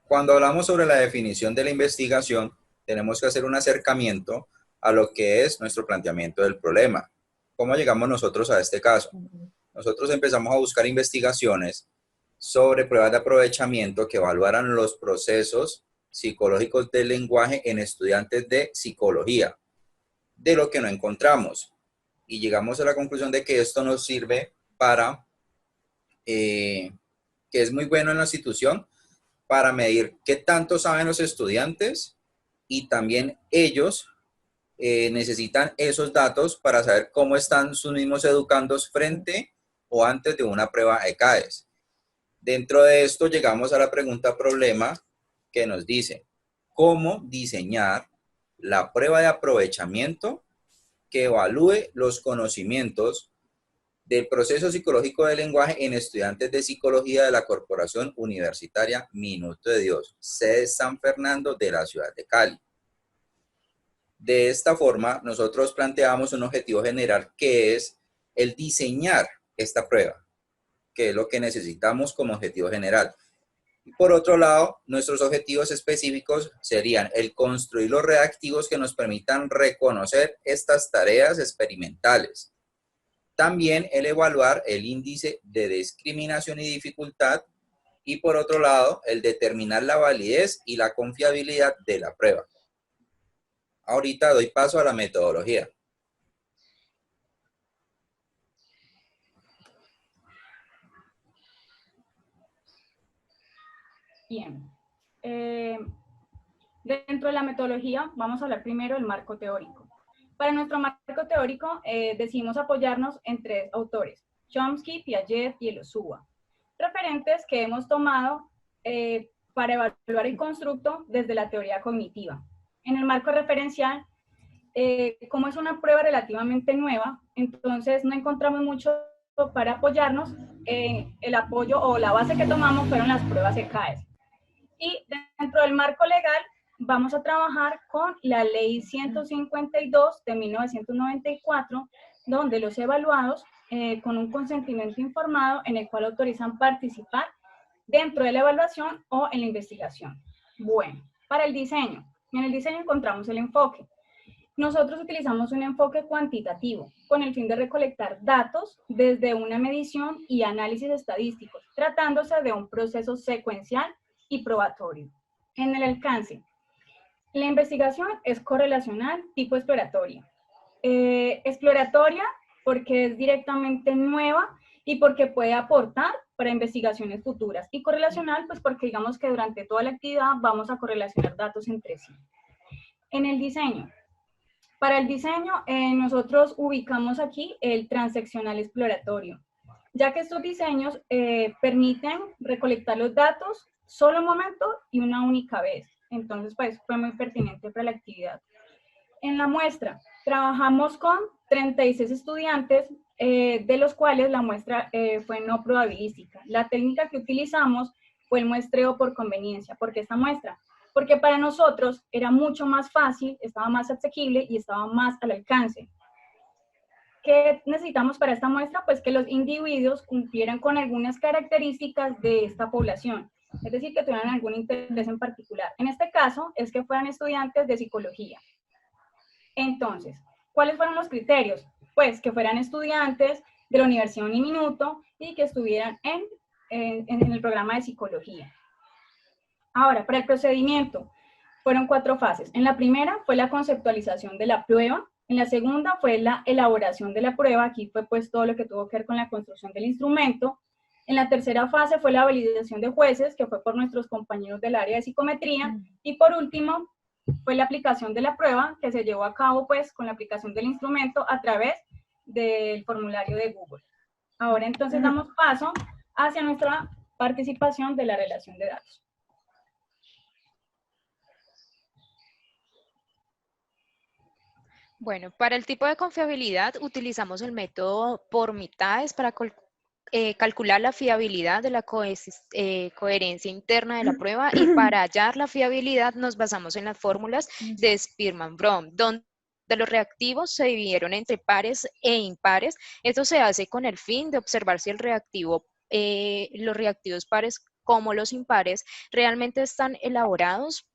Cuando hablamos sobre la definición de la investigación, tenemos que hacer un acercamiento a lo que es nuestro planteamiento del problema. ¿Cómo llegamos nosotros a este caso? Nosotros empezamos a buscar investigaciones sobre pruebas de aprovechamiento que evaluaran los procesos psicológicos del lenguaje en estudiantes de psicología, de lo que no encontramos. Y llegamos a la conclusión de que esto nos sirve para, que es muy bueno en la institución, para medir qué tanto saben los estudiantes y también ellos necesitan esos datos para saber cómo están sus mismos educandos frente o antes de una prueba ECAES. Dentro de esto llegamos a la pregunta problema que nos dice, ¿cómo diseñar la prueba de aprovechamiento que evalúe los conocimientos del proceso psicológico del lenguaje en estudiantes de psicología de la Corporación Universitaria Minuto de Dios, sede San Fernando de la ciudad de Cali? De esta forma, nosotros planteamos un objetivo general que es el diseñar esta prueba, que es lo que necesitamos como objetivo general. Y por otro lado, nuestros objetivos específicos serían el construir los reactivos que nos permitan reconocer estas tareas experimentales. También el evaluar el índice de discriminación y dificultad. Y por otro lado, el determinar la validez y la confiabilidad de la prueba. Ahorita doy paso a la metodología. Bien. Dentro de la metodología vamos a hablar primero del marco teórico. Para nuestro marco teórico decidimos apoyarnos en tres autores, Chomsky, Piaget y Elosuba, referentes que hemos tomado para evaluar el constructo desde la teoría cognitiva. En el marco referencial, como es una prueba relativamente nueva, entonces no encontramos mucho para apoyarnos. El apoyo o la base que tomamos fueron las pruebas ECAES. Y dentro del marco legal vamos a trabajar con la Ley 152 de 1994, donde los evaluados con un consentimiento informado en el cual autorizan participar dentro de la evaluación o en la investigación. Bueno, para el diseño. En el diseño encontramos el enfoque. Nosotros utilizamos un enfoque cuantitativo con el fin de recolectar datos desde una medición y análisis estadísticos, tratándose de un proceso secuencial y probatorio. En el alcance, la investigación es correlacional tipo exploratoria. Exploratoria porque es directamente nueva y porque puede aportar para investigaciones futuras. Y correlacional pues porque digamos que durante toda la actividad vamos a correlacionar datos entre sí. En el diseño. Para el diseño, nosotros ubicamos aquí el transeccional exploratorio, ya que estos diseños permiten recolectar los datos solo un momento y una única vez. Entonces, pues, fue muy pertinente para la actividad. En la muestra, trabajamos con 36 estudiantes, de los cuales la muestra fue no probabilística. La técnica que utilizamos fue el muestreo por conveniencia. ¿Por qué esta muestra? Porque para nosotros era mucho más fácil, estaba más asequible y estaba más al alcance. ¿Qué necesitamos para esta muestra? Pues que los individuos cumplieran con algunas características de esta población, es decir, que tuvieran algún interés en particular. En este caso, es que fueran estudiantes de psicología. Entonces, ¿cuáles fueron los criterios? Pues que fueran estudiantes de la Universidad Uniminuto y que estuvieran en el programa de psicología. Ahora, para el procedimiento, fueron 4 fases. En la primera fue la conceptualización de la prueba. En la segunda fue la elaboración de la prueba. Aquí fue pues todo lo que tuvo que ver con la construcción del instrumento. En la tercera fase fue la validación de jueces, que fue por nuestros compañeros del área de psicometría. Y por último, fue la aplicación de la prueba, que se llevó a cabo pues con la aplicación del instrumento a través del formulario de Google. Ahora entonces damos paso hacia nuestra participación de la relación de datos. Bueno, para el tipo de confiabilidad utilizamos el método por mitades para calcular la fiabilidad de la coherencia interna de la prueba, y para hallar la fiabilidad nos basamos en las fórmulas de Spearman-Brown, donde los reactivos se dividieron entre pares e impares. Esto se hace con el fin de observar si el reactivo, los reactivos pares como los impares, realmente están elaborados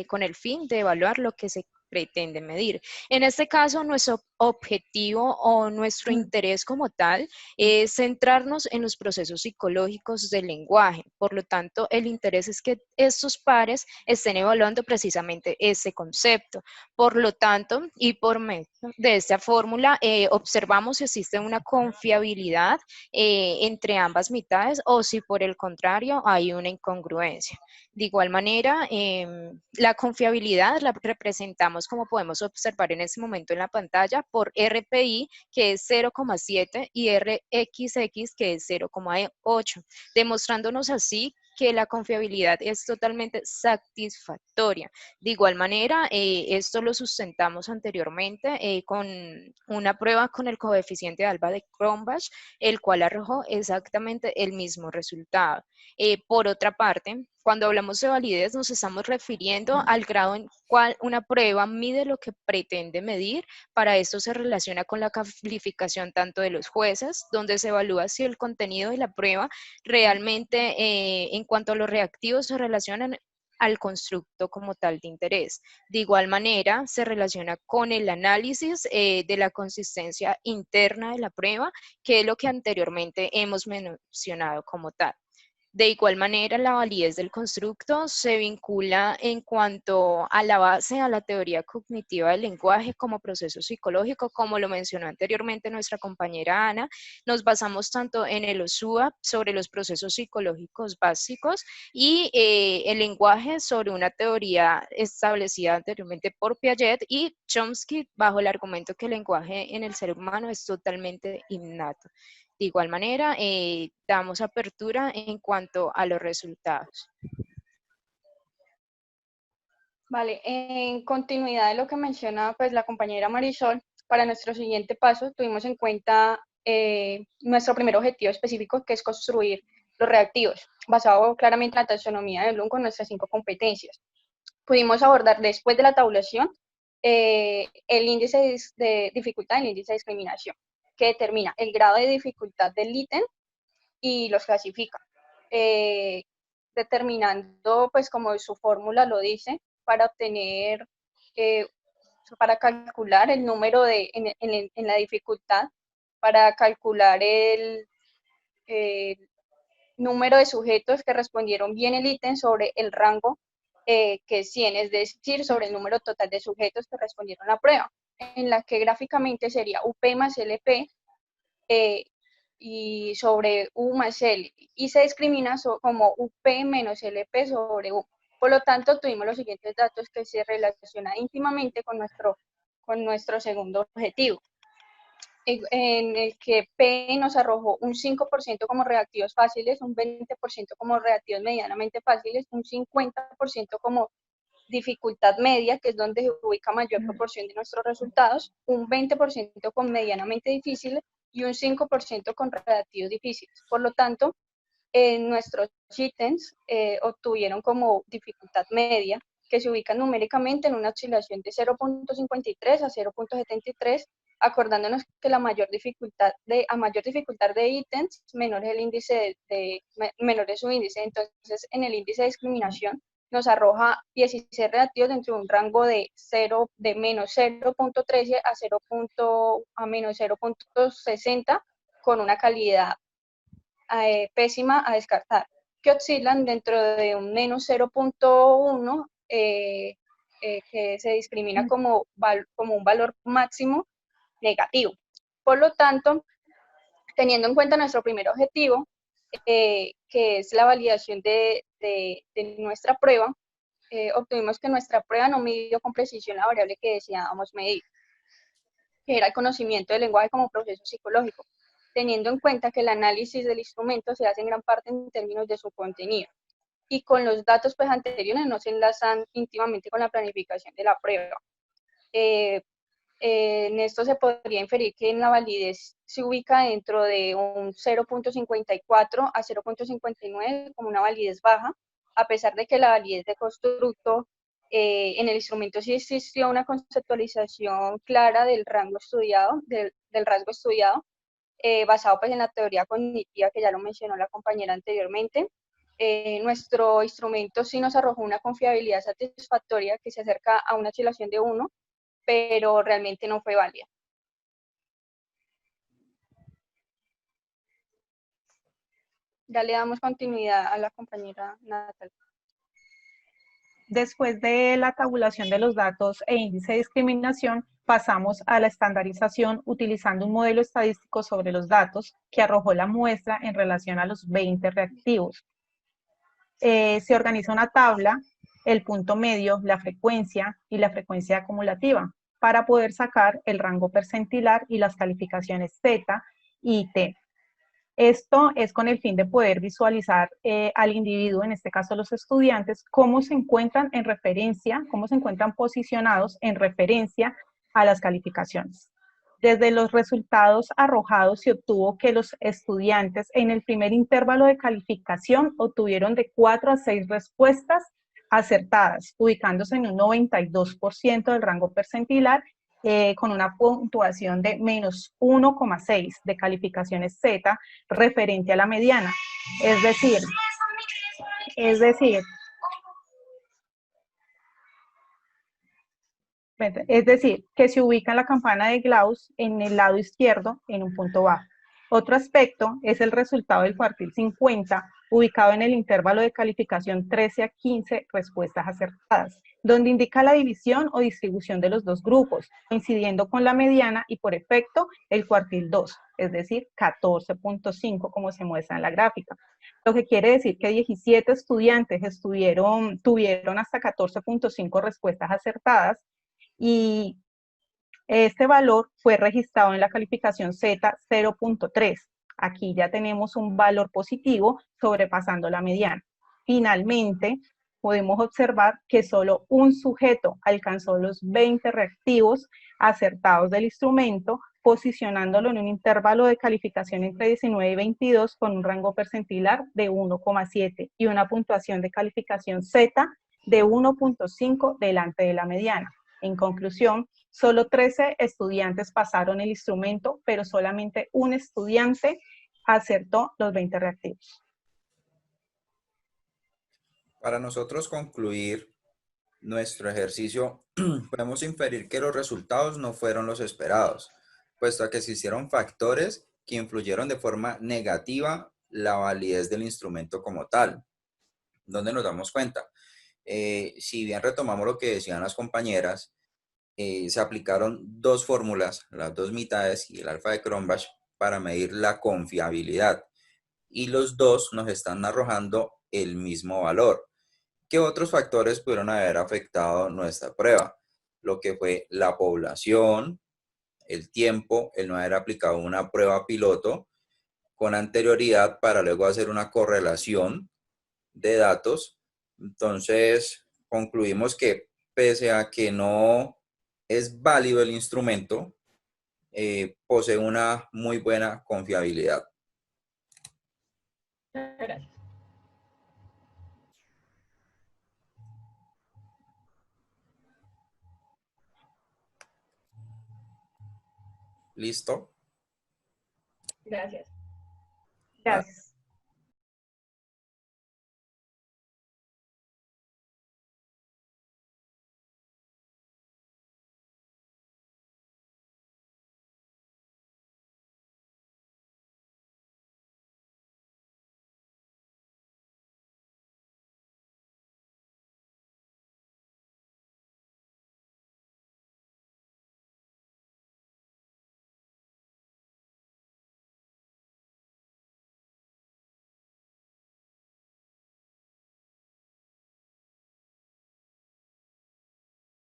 con el fin de evaluar lo que se pretende medir. En este caso, nuestro objetivo o nuestro interés como tal es centrarnos en los procesos psicológicos del lenguaje. Por lo tanto, el interés es que estos pares estén evaluando precisamente ese concepto. Por lo tanto, y por medio de esta fórmula, observamos si existe una confiabilidad entre ambas mitades o si por el contrario hay una incongruencia. De igual manera, la confiabilidad la representamos, como podemos observar en este momento en la pantalla, por RPI, que es 0,7, y RXX, que es 0,8, demostrándonos así que la confiabilidad es totalmente satisfactoria. De igual manera, esto lo sustentamos anteriormente con una prueba con el coeficiente alfa de Cronbach, el cual arrojó exactamente el mismo resultado. Por otra parte, cuando hablamos de validez nos estamos refiriendo al grado en cual una prueba mide lo que pretende medir. Para esto se relaciona con la calificación tanto de los jueces, donde se evalúa si el contenido de la prueba realmente en cuanto a los reactivos se relacionan al constructo como tal de interés. De igual manera, se relaciona con el análisis de la consistencia interna de la prueba, que es lo que anteriormente hemos mencionado como tal. De igual manera, la validez del constructo se vincula en cuanto a la base, a la teoría cognitiva del lenguaje como proceso psicológico, como lo mencionó anteriormente nuestra compañera Ana. Nos basamos tanto en el OSUA sobre los procesos psicológicos básicos y el lenguaje sobre una teoría establecida anteriormente por Piaget y Chomsky bajo el argumento que el lenguaje en el ser humano es totalmente innato. De igual manera, damos apertura en cuanto a los resultados. Vale, en continuidad de lo que menciona pues, la compañera Marisol, para nuestro siguiente paso tuvimos en cuenta nuestro primer objetivo específico, que es construir los reactivos, basado claramente en la taxonomía de Bloom con nuestras 5 competencias. Pudimos abordar después de la tabulación el índice de dificultad y el índice de discriminación, que determina el grado de dificultad del ítem y los clasifica, determinando, pues como su fórmula lo dice, para obtener, para calcular el número en la dificultad, para calcular el número de sujetos que respondieron bien el ítem sobre el rango que es 100, es decir, sobre el número total de sujetos que respondieron la prueba, en la que gráficamente sería UP más LP y sobre U más L, y se discrimina como UP menos LP sobre U. Por lo tanto, tuvimos los siguientes datos que se relacionan íntimamente con nuestro segundo objetivo, en el que P nos arrojó un 5% como reactivos fáciles, un 20% como reactivos medianamente fáciles, un 50% como dificultad media, que es donde se ubica mayor proporción de nuestros resultados, un 20% con medianamente difíciles y un 5% con reactivos difíciles. Por lo tanto, nuestros ítems obtuvieron como dificultad media, que se ubica numéricamente en una oscilación de 0.53 a 0.73, acordándonos que a mayor dificultad de ítems, menor es el índice menor es su índice. Entonces, en el índice de discriminación nos arroja 16 reactivos dentro de un rango de menos 0.13 a menos 0.60, con una calidad pésima a descartar, que oscilan dentro de un menos 0.1, que se discrimina como un valor máximo negativo. Por lo tanto, teniendo en cuenta nuestro primer objetivo, que es la validación de nuestra prueba, obtuvimos que nuestra prueba no midió con precisión la variable que deseábamos medir, que era el conocimiento del lenguaje como proceso psicológico, teniendo en cuenta que el análisis del instrumento se hace en gran parte en términos de su contenido, y con los datos pues, anteriores no se enlazan íntimamente con la planificación de la prueba. En esto se podría inferir que en la validez se ubica dentro de un 0.54 a 0.59 como una validez baja, a pesar de que la validez de constructo en el instrumento sí existió una conceptualización clara del rango estudiado, del rasgo estudiado, basado pues en la teoría cognitiva que ya lo mencionó la compañera anteriormente, nuestro instrumento sí nos arrojó una confiabilidad satisfactoria que se acerca a una oscilación de 1, pero realmente no fue válida. Ya le damos continuidad a la compañera Natalia. Después de la tabulación de los datos e índice de discriminación, pasamos a la estandarización utilizando un modelo estadístico sobre los datos que arrojó la muestra en relación a los 20 reactivos. Se organiza una tabla, el punto medio, la frecuencia y la frecuencia acumulativa para poder sacar el rango percentilar y las calificaciones Z y T. Esto es con el fin de poder visualizar al individuo, en este caso los estudiantes, cómo se encuentran en referencia, cómo se encuentran posicionados en referencia a las calificaciones. Desde los resultados arrojados se obtuvo que los estudiantes en el primer intervalo de calificación obtuvieron de 4 a 6 respuestas acertadas, ubicándose en un 92% del rango percentilar, con una puntuación de menos 1,6 de calificaciones Z referente a la mediana. Es decir, que se ubica la campana de Gauss en el lado izquierdo en un punto bajo. Otro aspecto es el resultado del cuartil 50, ubicado en el intervalo de calificación 13 a 15 respuestas acertadas, donde indica la división o distribución de los dos grupos, coincidiendo con la mediana y por efecto el cuartil 2, es decir, 14.5 como se muestra en la gráfica. Lo que quiere decir que 17 estudiantes tuvieron hasta 14.5 respuestas acertadas, y este valor fue registrado en la calificación Z 0.3. Aquí ya tenemos un valor positivo sobrepasando la mediana. Finalmente, podemos observar que solo un sujeto alcanzó los 20 reactivos acertados del instrumento, posicionándolo en un intervalo de calificación entre 19 y 22 con un rango percentilar de 1,7 y una puntuación de calificación Z de 1.5 delante de la mediana. En conclusión, solo 13 estudiantes pasaron el instrumento, pero solamente un estudiante acertó los 20 reactivos. Para nosotros concluir nuestro ejercicio, podemos inferir que los resultados no fueron los esperados, puesto a que existieron factores que influyeron de forma negativa la validez del instrumento como tal. ¿Dónde nos damos cuenta? Si bien retomamos lo que decían las compañeras, se aplicaron dos fórmulas, las dos mitades y el alfa de Cronbach, para medir la confiabilidad. Y los dos nos están arrojando el mismo valor. ¿Qué otros factores pudieron haber afectado nuestra prueba? Lo que fue la población, el tiempo, el no haber aplicado una prueba piloto con anterioridad para luego hacer una correlación de datos. Entonces, concluimos que pese a que no es válido el instrumento, posee una muy buena confiabilidad. Gracias. ¿Listo? Gracias. Gracias.